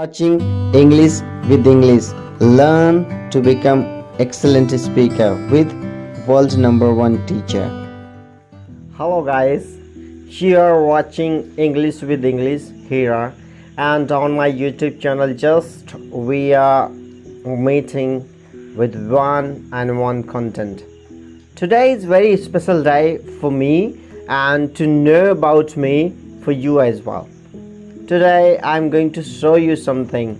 watching English with English. Learn to become excellent speaker with world number one teacher. Hello guys, you are watching English with English here, and on my YouTube channel just we are meeting with one content. Today is very special day for me and to know about me for you as well. Today I'm going to show you something,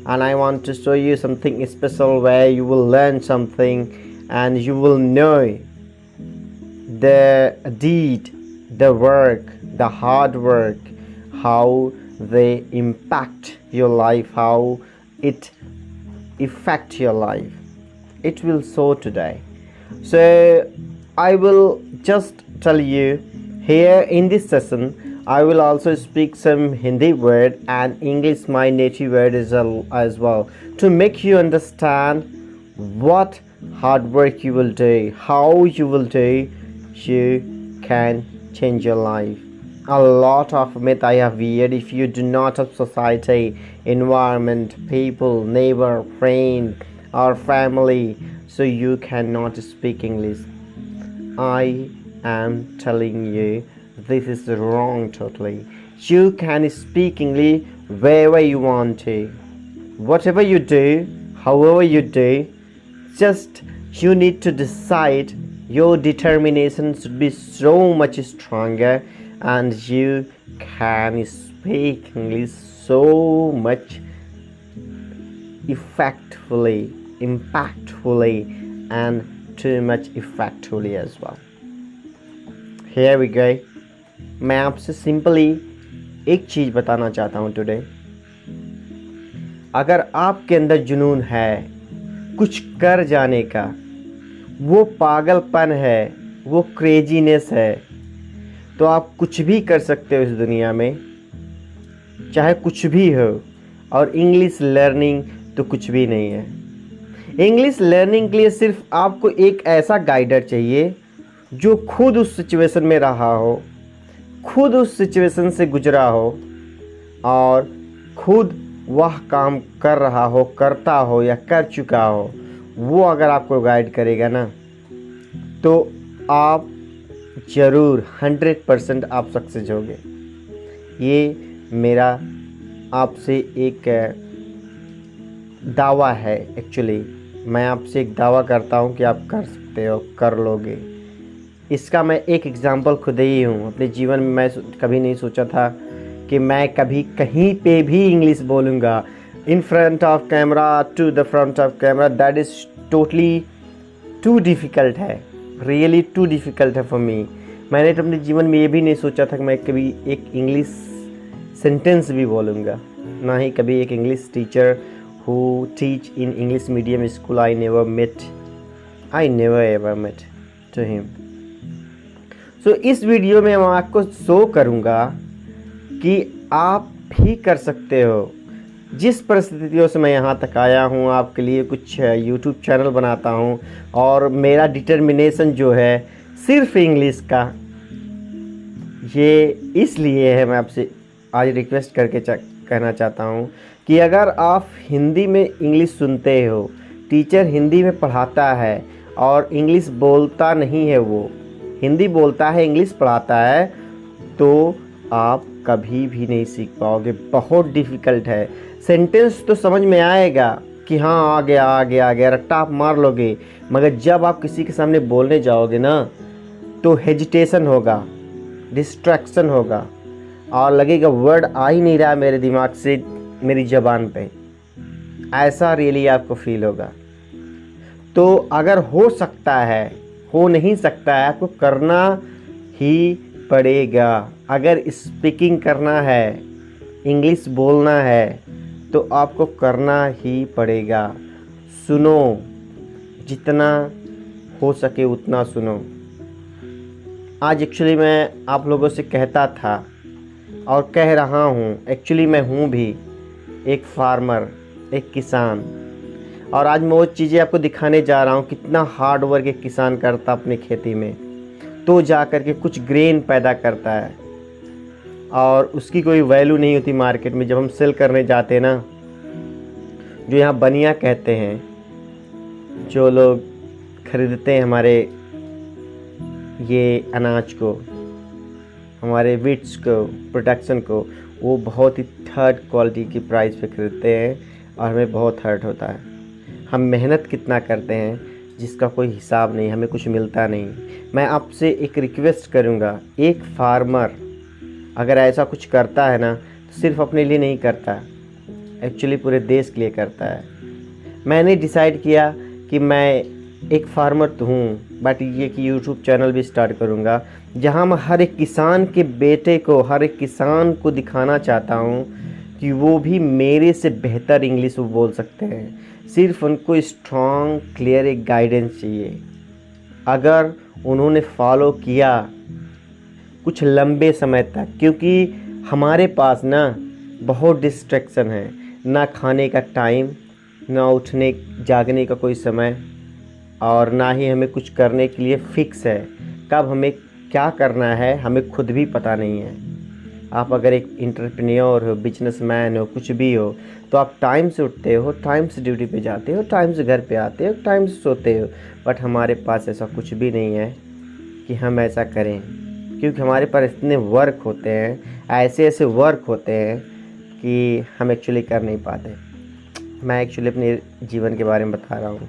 and I want to show you something special where you will learn something and you will know the deed, the work, the hard work, how they impact your life, how it affect your life. It will show today. So I will just tell you here in this session I will also speak some Hindi word and English, my native word as well, to make you understand what hard work you will do, how you will do, you can change your life. A lot of myth I have heard. If you do not have society, environment, people, neighbor, friend or family, so you cannot speak English. I am telling you, this is wrong totally. You can speak English wherever you want to. Whatever you do, however you do, just you need to decide. Your determination should be so much stronger, and you can speak English so much effectively, impactfully, and too much effectively as well. Here we go. मैं आपसे simply एक चीज़ बताना चाहता हूँ today. अगर आपके अंदर जुनून है कुछ कर जाने का, वो पागलपन है, वो क्रेजीनेस है, तो आप कुछ भी कर सकते हो इस दुनिया में, चाहे कुछ भी हो. और इंग्लिश लर्निंग तो कुछ भी नहीं है. इंग्लिश लर्निंग के लिए सिर्फ आपको एक ऐसा गाइडर चाहिए जो खुद उस सिचुएशन में रहा हो, खुद उस सिचुएशन से गुजरा हो और खुद वह काम कर रहा हो, करता हो या कर चुका हो. वो अगर आपको गाइड करेगा ना, तो आप ज़रूर 100% आप सक्सेस होगे. ये मेरा आपसे एक दावा है. एक्चुअली मैं आपसे एक दावा करता हूँ कि आप कर सकते हो, कर लोगे. इसका मैं एक एग्ज़ाम्पल खुद ही हूँ. अपने जीवन में मैं कभी नहीं सोचा था कि मैं कभी कहीं पे भी इंग्लिश बोलूँगा. In front of camera, to the front of camera, that is totally too difficult है, रियली टू डिफ़िकल्ट है फॉर मी. मैंने तो अपने जीवन में ये भी नहीं सोचा था कि मैं कभी एक इंग्लिश सेंटेंस भी बोलूँगा, ना ही कभी एक English teacher who teach in English medium school. I never ever met to him. So इस वीडियो में मैं आपको शो करूँगा कि आप भी कर सकते हो. जिस परिस्थितियों से मैं यहाँ तक आया हूँ, आपके लिए कुछ यूट्यूब चैनल बनाता हूँ, और मेरा डिटर्मिनेशन जो है सिर्फ इंग्लिश का, ये इसलिए है. मैं आपसे आज रिक्वेस्ट करके कहना चाहता हूँ कि अगर आप हिंदी में इंग्लिश सुनते हो, टीचर हिंदी में पढ़ाता है और इंग्लिश बोलता नहीं है, वो हिंदी बोलता है, इंग्लिश पढ़ाता है, तो आप कभी भी नहीं सीख पाओगे. बहुत डिफ़िकल्ट है. सेंटेंस तो समझ में आएगा कि हाँ आ गया, रट्टा आप मार लोगे, मगर जब आप किसी के सामने बोलने जाओगे ना, तो हेजिटेशन होगा, डिस्ट्रैक्शन होगा, और लगेगा वर्ड आ ही नहीं रहा मेरे दिमाग से, मेरी ज़बान पे. ऐसा रियली आपको फील होगा. तो अगर हो सकता है, हो नहीं सकता है, आपको करना ही पड़ेगा. अगर स्पीकिंग करना है, इंग्लिश बोलना है, तो आपको करना ही पड़ेगा. सुनो, जितना हो सके उतना सुनो. आज एक्चुअली मैं आप लोगों से कहता था और कह रहा हूँ, एक्चुअली मैं हूँ भी एक फार्मर, एक किसान, और आज मैं वो चीज़ें आपको दिखाने जा रहा हूँ कितना हार्ड वर्क एक किसान करता अपनी खेती में, तो जा कर के कुछ ग्रेन पैदा करता है. और उसकी कोई वैल्यू नहीं होती मार्केट में. जब हम सेल करने जाते हैं ना, जो यहाँ बनिया कहते हैं, जो लोग खरीदते हैं हमारे ये अनाज को, हमारे वीट्स को, प्रोडक्शन को, वो बहुत ही थर्ड क्वालिटी की प्राइस पे खरीदते हैं और हमें बहुत हर्ट होता है। हम मेहनत कितना करते हैं जिसका कोई हिसाब नहीं, हमें कुछ मिलता नहीं। मैं आपसे एक रिक्वेस्ट करूँगा, एक फार्मर अगर ऐसा कुछ करता है ना तो सिर्फ अपने लिए नहीं करता, एक्चुअली पूरे देश के लिए करता है। मैंने डिसाइड किया कि मैं एक फार्मर तो हूँ, बट ये कि यूट्यूब चैनल भी स्टार्ट करूँगा जहाँ मैं हर एक किसान के बेटे को, हर एक किसान को दिखाना चाहता हूँ कि वो भी मेरे से बेहतर इंग्लिश वो बोल सकते हैं। सिर्फ उनको स्ट्रॉन्ग क्लियर एक गाइडेंस चाहिए। अगर उन्होंने फॉलो किया कुछ लंबे समय तक, क्योंकि हमारे पास ना बहुत डिस्ट्रैक्शन है, ना खाने का टाइम, ना उठने जागने का कोई समय, और ना ही हमें कुछ करने के लिए फिक्स है। कब हमें क्या करना है हमें खुद भी पता नहीं है। आप अगर एक एंटरप्रेन्योर हो, बिजनेसमैन हो, कुछ भी हो, तो आप टाइम से उठते हो, टाइम से ड्यूटी पे जाते हो, टाइम से घर पे आते हो, टाइम से सोते हो। बट हमारे पास ऐसा कुछ भी नहीं है कि हम ऐसा करें, क्योंकि हमारे पास इतने वर्क होते हैं, ऐसे ऐसे वर्क होते हैं कि हम एक्चुअली कर नहीं पाते। मैं एक्चुअली अपने जीवन के बारे में बता रहा हूँ।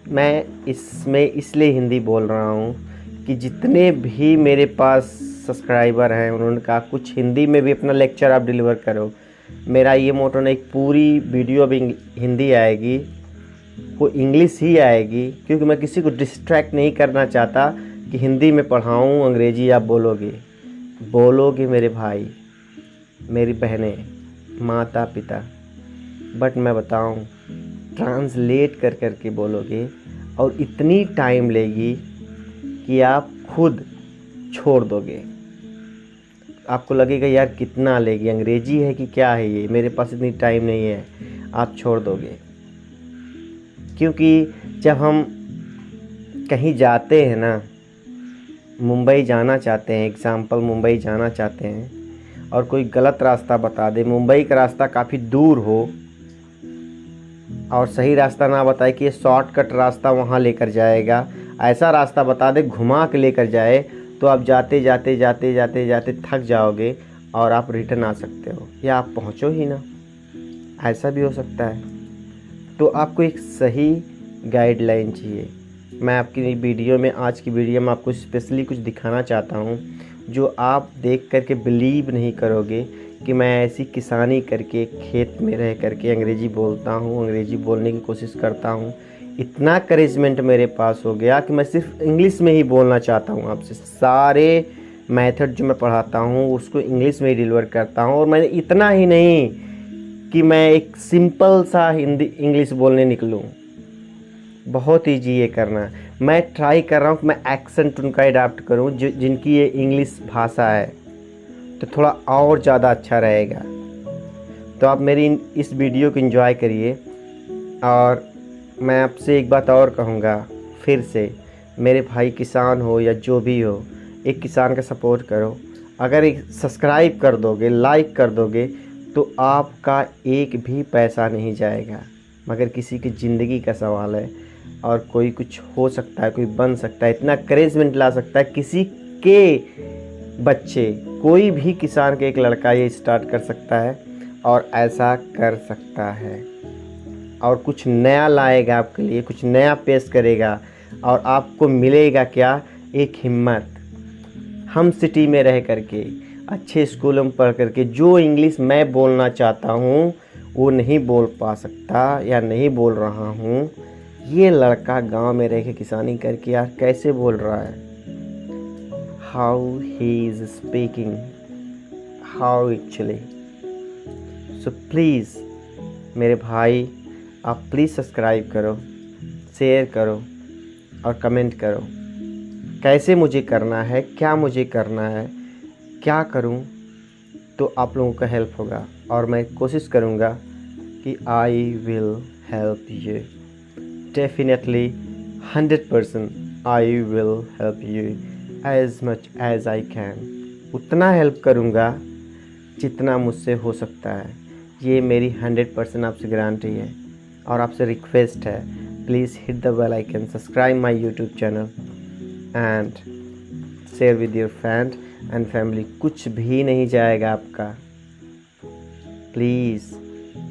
मैं इसमें इसलिए हिंदी बोल रहा हूँ कि जितने भी मेरे पास सब्सक्राइबर हैं उन्होंने कहा कुछ हिंदी में भी अपना लेक्चर आप डिलीवर करो। मेरा ये मोटो नहीं, पूरी वीडियो अब हिंदी आएगी, वो इंग्लिश ही आएगी, क्योंकि मैं किसी को डिस्ट्रैक्ट नहीं करना चाहता कि हिंदी में पढ़ाऊँ, अंग्रेजी आप बोलोगे मेरे भाई, मेरी बहनें, माता पिता, बट मैं बताऊँ ट्रांसलेट कर के बोलोगे और इतनी टाइम लेगी कि आप खुद छोड़ दोगे। आपको लगेगा यार कितना लेगी, अंग्रेजी है कि क्या है ये, मेरे पास इतनी टाइम नहीं है, आप छोड़ दोगे। क्योंकि जब हम कहीं जाते हैं ना, मुंबई जाना चाहते हैं, एग्जाम्पल मुंबई जाना चाहते हैं, और कोई गलत रास्ता बता दे, मुंबई का रास्ता काफ़ी दूर हो और सही रास्ता ना बताए कि ये शॉर्टकट रास्ता वहाँ लेकर जाएगा, ऐसा रास्ता बता दे घुमा के लेकर जाए, तो आप जाते जाते थक जाओगे और आप रिटर्न आ सकते हो, या आप पहुँचो ही ना, ऐसा भी हो सकता है। तो आपको एक सही गाइडलाइन चाहिए। मैं आपकी वीडियो में, आज की वीडियो में आपको स्पेशली कुछ दिखाना चाहता हूँ जो आप देख करके बिलीव नहीं करोगे कि मैं ऐसी किसानी करके खेत में रह करके अंग्रेज़ी बोलता हूँ, अंग्रेज़ी बोलने की कोशिश करता हूँ। इतना करेजमेंट मेरे पास हो गया कि मैं सिर्फ इंग्लिश में ही बोलना चाहता हूँ आपसे। सारे मेथड जो मैं पढ़ाता हूँ उसको इंग्लिश में ही डिलीवर करता हूँ। और मैंने इतना ही नहीं कि मैं एक सिंपल सा हिंदी इंग्लिश बोलने निकलूँ, बहुत ईजी ये करना। मैं ट्राई कर रहा हूँ कि मैं एक्सेंट उनका अडाप्ट करूँ जिनकी ये इंग्लिश भाषा है, तो थोड़ा और ज़्यादा अच्छा रहेगा। तो आप मेरी इस वीडियो को एंजॉय करिए। और मैं आपसे एक बात और कहूँगा फिर से, मेरे भाई किसान हो या जो भी हो, एक किसान का सपोर्ट करो। अगर एक सब्सक्राइब कर दोगे, लाइक कर दोगे, तो आपका एक भी पैसा नहीं जाएगा, मगर किसी की ज़िंदगी का सवाल है और कोई कुछ हो सकता है, कोई बन सकता है, इतना करेजमेंट ला सकता है। किसी के बच्चे, कोई भी किसान के एक लड़का ये स्टार्ट कर सकता है और ऐसा कर सकता है और कुछ नया लाएगा आपके लिए, कुछ नया पेश करेगा। और आपको मिलेगा क्या? एक हिम्मत। हम सिटी में रह करके, अच्छे स्कूलों में पढ़ करके जो इंग्लिश मैं बोलना चाहता हूँ वो नहीं बोल पा सकता या नहीं बोल रहा हूँ, ये लड़का गांव में रह के किसानी करके यार कैसे बोल रहा है। How he is speaking, how actually. So please मेरे भाई, आप प्लीज़ सब्सक्राइब करो, शेयर करो और कमेंट करो कैसे मुझे करना है, क्या मुझे करना है, क्या करूं, तो आप लोगों का हेल्प होगा। और मैं कोशिश करूंगा कि I will help you, definitely 100% I will help you as much as I can. उतना हेल्प करूंगा जितना मुझसे हो सकता है, ये मेरी 100% आपसे गारंटी है। और आपसे रिक्वेस्ट है, please hit the bell icon, subscribe my YouTube channel and share with your friend and family. कुछ भी नहीं जाएगा आपका। Please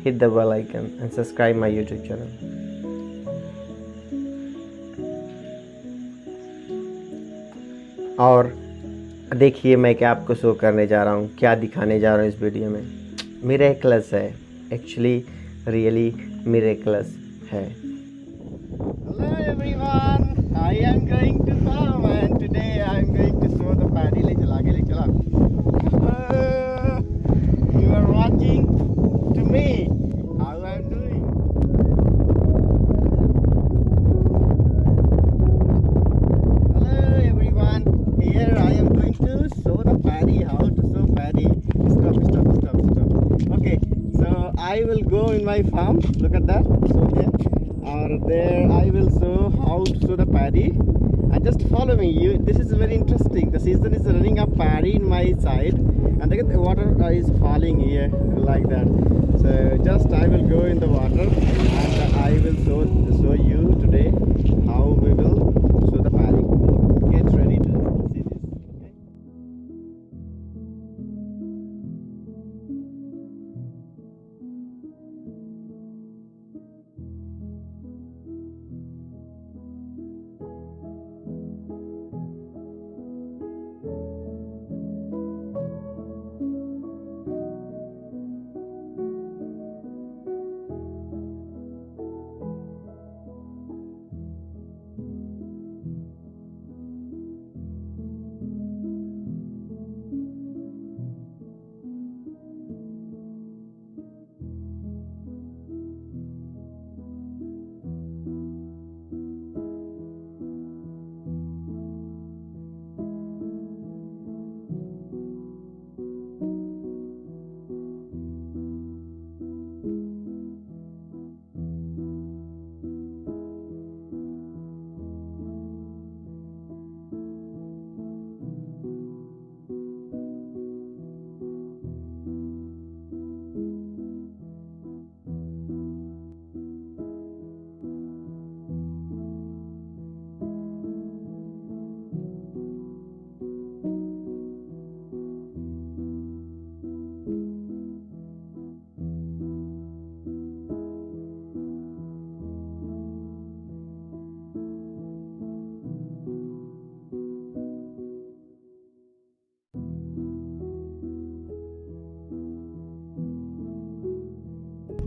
hit the bell icon and subscribe my YouTube channel. और देखिए मैं क्या आपको शो करने जा रहा हूँ, क्या दिखाने जा रहा हूँ इस वीडियो में। मिरेकलस है, एक्चुअली रियली मिरेकलस है। Hello everyone, I am going to farm and today I am going to show the paddy. ले चला के ले चला। You are watching to me how I am doing. Hello everyone, here I am going to show the paddy, how to show paddy. Stop. Okay, so I will go in my farm. Look at that. So there. Or there I will show how to sow the paddy, and just follow me. This is very interesting. The season is running up paddy in my side, and look at the water is falling here like that. So just I will go in the water and I will show you today how we will sow the paddy. Get ready to see this. Okay?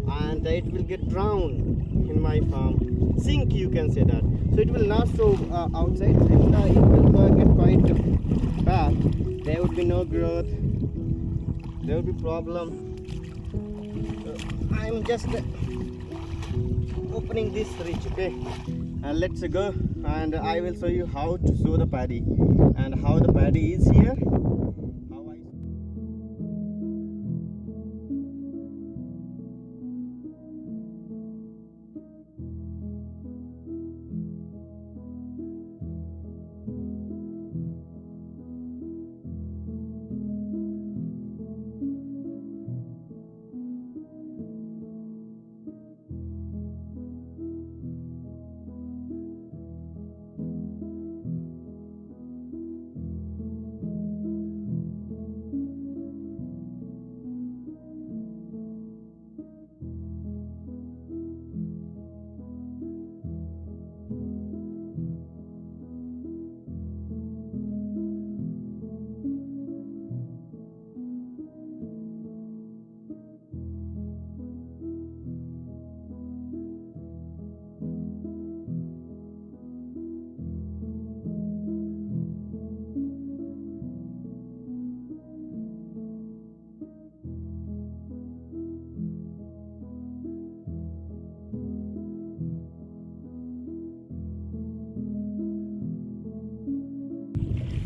And it will get drowned in my farm, sink you can say that. So it will not show outside. If it will get quite bad, there would be no growth, there would be problem. So I'm just opening this ridge, okay, and let's go, and I will show you how to sow the paddy and how the paddy is here.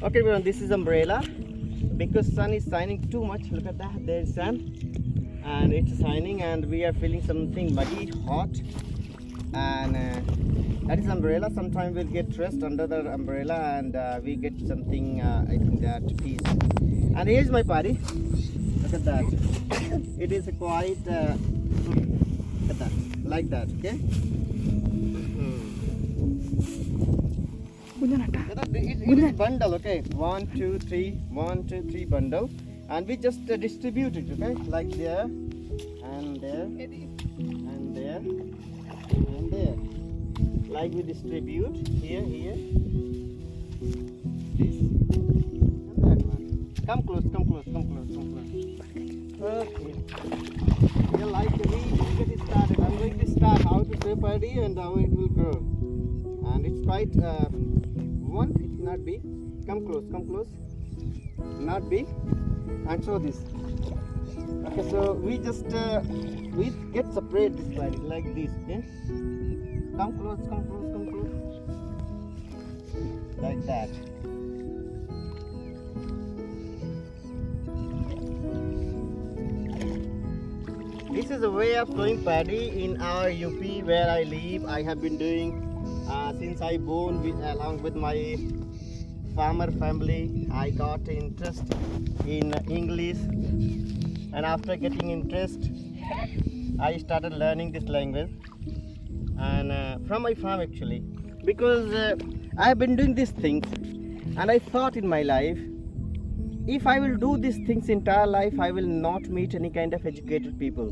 Okay everyone, this is umbrella because sun is shining too much. Look at that, there is sun and it's shining and we are feeling something muggy, hot, and that is umbrella. Sometimes we'll get dressed under the umbrella and we get something I think that peace. And here's my paddy. Look at that. It is quite look at that, like that, okay? It is bundle, okay? 1, 2, 3, 1, 2, 3 bundle, and we just distribute it, okay? Like there, and there, and there, and there. Like we distribute here, this, and that one. Come close. Okay. Yeah, like we get it started. I'm going to start how to say paddy and how it will grow. And it's quite it's not big. Come close. Not big. And show this. Okay, so we just we get separate this paddy like this. Okay. Come close. Like that. This is a way of growing paddy in our UP where I live. I have been doing since I born along with my farmer family. I got interest in English, and after getting interest, I started learning this language, and from my farm actually, because I have been doing these things, and I thought in my life, if I will do these things entire life, I will not meet any kind of educated people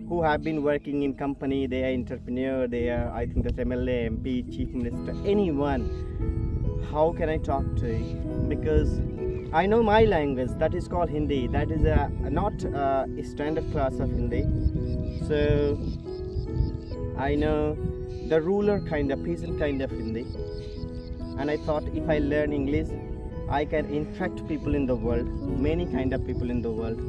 who have been working in company. They are entrepreneur, they are, I think, that's MLA, MP, Chief Minister, anyone. How can I talk to you? Because I know my language, that is called Hindi. That is not a standard class of Hindi. So I know the ruler kind of, peasant kind of Hindi. And I thought if I learn English, I can interact people in the world, many kind of people in the world,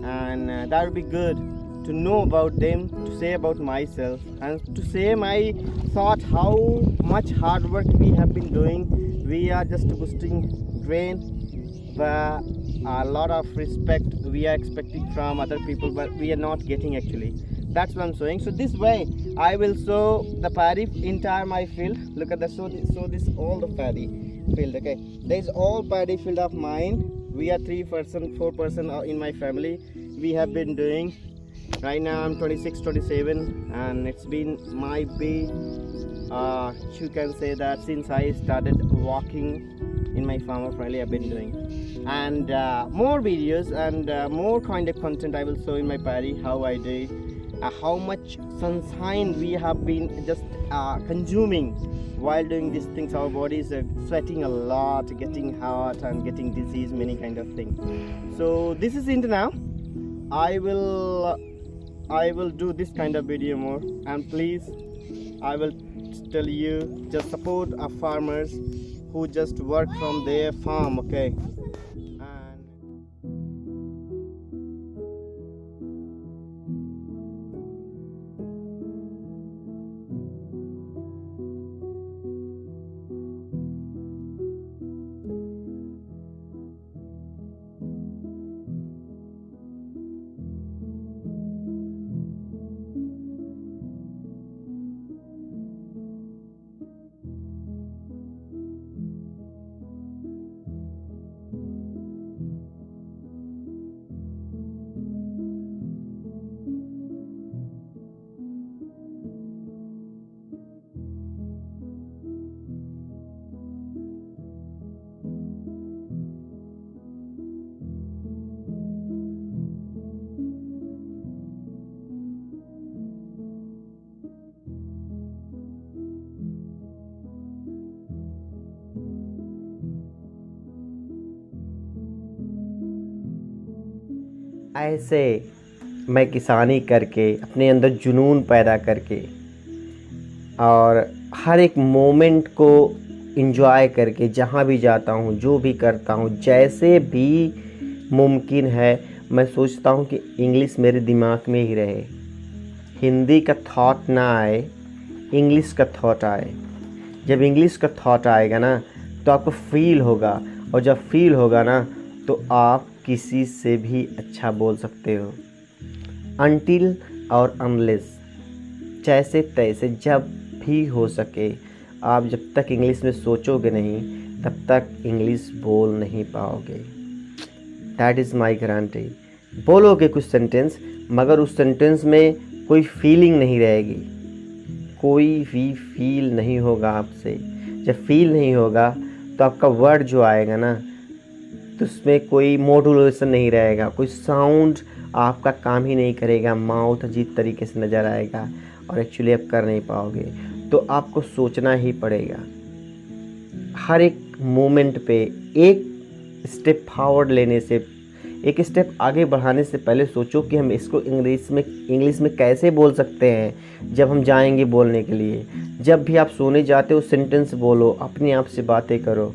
and that would be good to know about them, to say about myself, and to say my thought, how much hard work we have been doing. We are just boosting grain, but a lot of respect we are expecting from other people, but we are not getting actually. That's what I'm saying. So this way I will sow the paddy entire my field. Look at that. So this all the paddy field, okay? There is all paddy field of mine. We are 4 person in my family. We have been doing, right now I'm 26, 27, and it's been my big you can say that since I started walking in my farmer family, I've been doing, and more videos and more kind of content I will show in my paddy, how I do, how much sunshine we have been just consuming while doing these things. Our bodies are sweating a lot, getting hot and getting disease, many kind of things. So this is it now. I will do this kind of video more, and please, I will tell you, just support our farmers who just work from their farm, okay? ऐसे मैं किसानी करके अपने अंदर जुनून पैदा करके और हर एक मोमेंट को इंजॉय करके जहाँ भी जाता हूँ, जो भी करता हूँ, जैसे भी मुमकिन है, मैं सोचता हूँ कि इंग्लिश मेरे दिमाग में ही रहे, हिंदी का थॉट ना आए, इंग्लिश का थॉट आए। जब इंग्लिश का थॉट आएगा ना तो आपको फील होगा, और जब फील होगा ना तो आप किसी से भी अच्छा बोल सकते हो। अनटिल और अनलेस, जैसे तैसे, जब भी हो सके, आप जब तक इंग्लिश में सोचोगे नहीं तब तक इंग्लिश बोल नहीं पाओगे। That is my guarantee. बोलोगे कुछ सेंटेंस, मगर उस सेंटेंस में कोई फीलिंग नहीं रहेगी, कोई भी फील नहीं होगा आपसे। जब फील नहीं होगा तो आपका वर्ड जो आएगा ना, तो उसमें कोई मॉड्यूलेशन नहीं रहेगा, कोई साउंड आपका काम ही नहीं करेगा, माउथ अजीब तरीके से नज़र आएगा और एक्चुअली आप कर नहीं पाओगे। तो आपको सोचना ही पड़ेगा हर एक मोमेंट पे। एक स्टेप फॉरवर्ड लेने से, एक स्टेप आगे बढ़ाने से पहले सोचो कि हम इसको इंग्लिश में कैसे बोल सकते हैं। जब हम जाएंगे बोलने के लिए, जब भी आप सोने जाते हो सेंटेंस बोलो, अपने आप से बातें करो।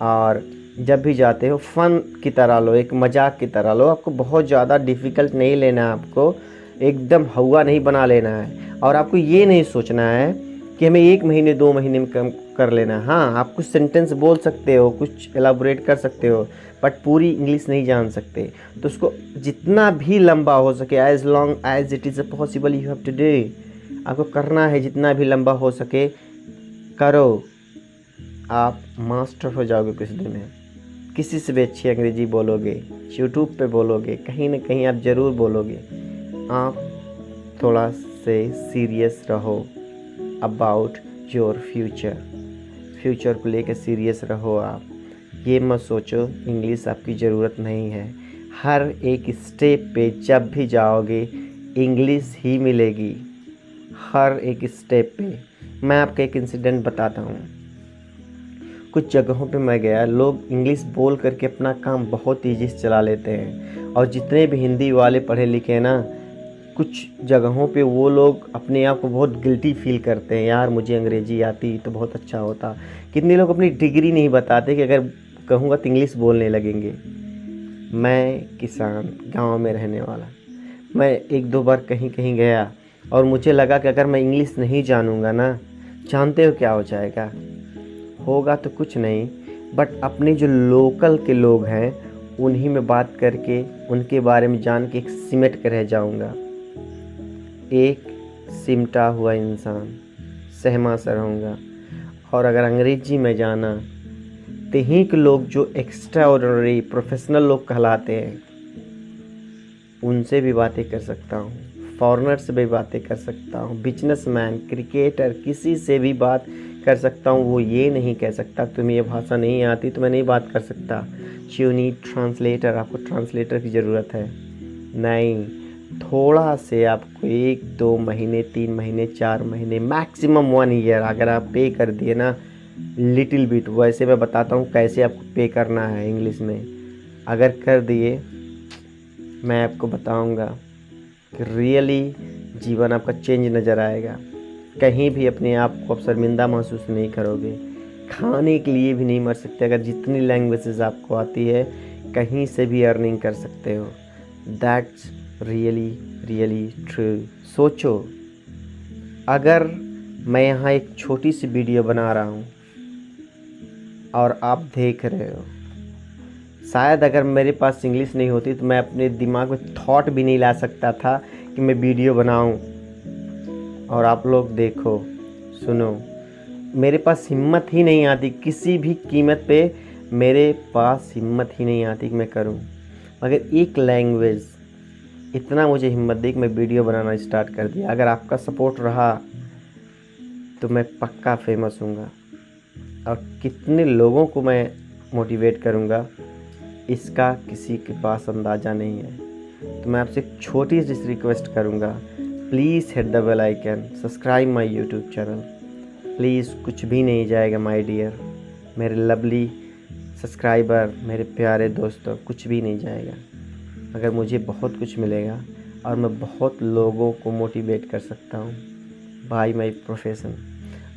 और जब भी जाते हो फ़न की तरह लो, एक मजाक की तरह लो। आपको बहुत ज़्यादा डिफ़िकल्ट नहीं लेना है, आपको एकदम हवा नहीं बना लेना है। और आपको ये नहीं सोचना है कि हमें 1 महीने 2 महीने में कम कर लेना है। हाँ, आप कुछ सेंटेंस बोल सकते हो, कुछ एलाबोरेट कर सकते हो, बट पूरी इंग्लिश नहीं जान सकते। तो उसको जितना भी लंबा हो सके, as long as it is possible you have to do. आपको करना है, जितना भी लंबा हो सके करो। आप मास्टर हो जाओगे कुछ दिन में। किसी से भी अच्छी अंग्रेजी बोलोगे, यूट्यूब पे बोलोगे, कहीं ना कहीं आप ज़रूर बोलोगे। आप थोड़ा से सीरियस रहो अबाउट योर फ्यूचर को लेकर सीरियस रहो। आप ये मत सोचो इंग्लिश आपकी ज़रूरत नहीं है। हर एक स्टेप पे जब भी जाओगे इंग्लिश ही मिलेगी, हर एक स्टेप पे। मैं आपका एक इंसिडेंट बताता हूँ। कुछ जगहों पे मैं गया, लोग इंग्लिश बोल करके अपना काम बहुत ईजी से चला लेते हैं। और जितने भी हिंदी वाले पढ़े लिखे हैं ना, कुछ जगहों पे वो लोग अपने आप को बहुत गिल्टी फील करते हैं, यार मुझे अंग्रेजी आती तो बहुत अच्छा होता। कितने लोग अपनी डिग्री नहीं बताते कि अगर कहूँगा तो इंग्लिश बोलने लगेंगे। मैं किसान, गांव में रहने वाला, मैं 1-2 बार कहीं कहीं गया और मुझे लगा कि अगर मैं इंग्लिश नहीं जानूँगा ना, जानते हो क्या हो जाएगा? होगा तो कुछ नहीं, बट अपने जो लोकल के लोग हैं उन्हीं में बात करके उनके बारे में जान के एक सिमट कर रह जाऊँगा। एक सिमटा हुआ इंसान सहमा सा रहूँगा। और अगर अंग्रेजी में जाना तो ही के लोग जो एक्स्ट्रा ऑर्डिनरी प्रोफेशनल लोग कहलाते हैं उनसे भी बातें कर सकता हूँ, फॉरेनर से भी बातें कर सकता हूँ, बिजनेसमैन, क्रिकेटर, किसी से भी बात कर सकता हूँ। वो ये नहीं कह सकता तुम्हें ये भाषा नहीं आती तो मैं नहीं बात कर सकता। यू नीड ट्रांसलेटर, आपको ट्रांसलेटर की ज़रूरत है। नहीं, थोड़ा से आपको 1-2 महीने, 3 महीने, 4 महीने, मैक्सिमम 1 ईयर अगर आप पे कर दिए ना, लिटिल बिट, वैसे मैं बताता हूँ कैसे आपको पे करना है इंग्लिश में। अगर कर दिए, मैं आपको बताऊँगा कि रियली जीवन आपका चेंज नज़र आएगा। कहीं भी अपने आप को आप शर्मिंदा महसूस नहीं करोगे। खाने के लिए भी नहीं मर सकते। अगर जितनी लैंग्वेजेस आपको आती है कहीं से भी अर्निंग कर सकते हो। That's really true. सोचो, अगर मैं यहाँ एक छोटी सी वीडियो बना रहा हूँ और आप देख रहे हो, शायद अगर मेरे पास इंग्लिश नहीं होती तो मैं अपने दिमाग में थॉट भी नहीं ला सकता था कि मैं वीडियो बनाऊँ। और आप लोग देखो, सुनो, मेरे पास हिम्मत ही नहीं आती, किसी भी कीमत पे मेरे पास हिम्मत ही नहीं आती कि मैं करूं। मगर एक लैंग्वेज इतना मुझे हिम्मत दी कि मैं वीडियो बनाना स्टार्ट कर दिया। अगर आपका सपोर्ट रहा तो मैं पक्का फेमस हूँगा और कितने लोगों को मैं मोटिवेट करूँगा इसका किसी के पास अंदाज़ा नहीं है। तो मैं आपसे एक छोटी सी रिक्वेस्ट करूँगा, please hit the bell icon, subscribe my YouTube channel. Please, कुछ भी नहीं जाएगा माय डियर, मेरे लवली सब्सक्राइबर, मेरे प्यारे दोस्तों, कुछ भी नहीं जाएगा। मगर मुझे बहुत कुछ मिलेगा और मैं बहुत लोगों को मोटिवेट कर सकता हूँ बाय माय प्रोफेशन।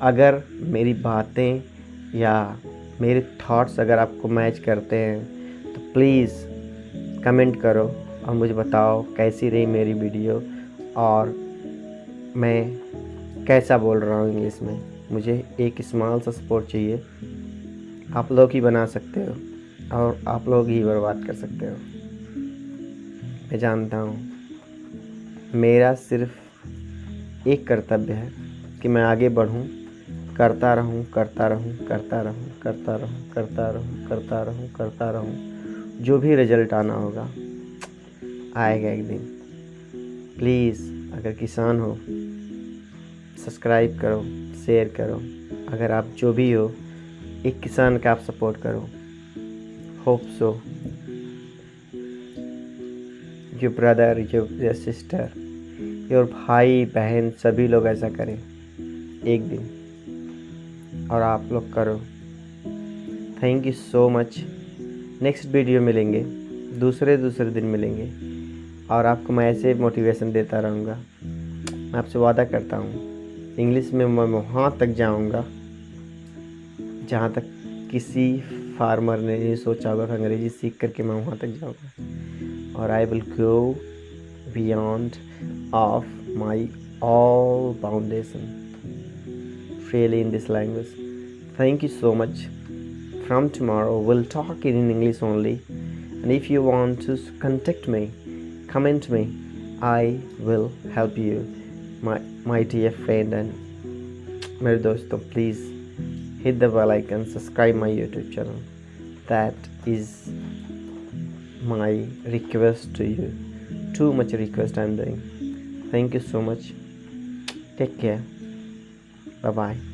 अगर मेरी बातें या मेरे थॉट्स अगर आपको मैच करते हैं तो प्लीज़ कमेंट करो और मुझे बताओ कैसी रही मेरी वीडियो और मैं कैसा बोल रहा हूँ इंग्लिश में। मुझे एक स्मॉल सा सपोर्ट चाहिए। आप लोग ही बना सकते हो और आप लोग ही बर्बाद कर सकते हो। मैं जानता हूँ मेरा सिर्फ एक कर्तव्य है कि मैं आगे बढ़ूँ, करता रहूँ, करता रहूँ, करता रहूँ, करता रहूँ, करता रहूँ, करता रहूँ, करता रहूँ। जो भी रिजल्ट आना होगा आएगा एक दिन। प्लीज़, अगर किसान हो सब्सक्राइब करो, शेयर करो। अगर आप जो भी हो, एक किसान का आप सपोर्ट करो। Hope so your brother, your sister, your भाई बहन सभी लोग ऐसा करें एक दिन, और आप लोग करो। Thank you so much. Next video मिलेंगे, दूसरे दिन मिलेंगे, और आपको मैं ऐसे मोटिवेशन देता रहूँगा। मैं आपसे वादा करता हूँ, इंग्लिश में मैं वहाँ तक जाऊँगा जहाँ तक किसी फार्मर ने नहीं सोचा होगा कि अंग्रेजी सीख करके मैं वहाँ तक जाऊँगा। और I will go beyond of my all foundation really in this language. Thank you so much. From tomorrow we'll talk in English only, and if you want to contact me, comment me, I will help you, my dear friend and मेरे दोस्तों, please hit the bell icon, subscribe my YouTube channel. That is my request to you. Too much request I'm doing. Thank you so much. Take care. Bye bye.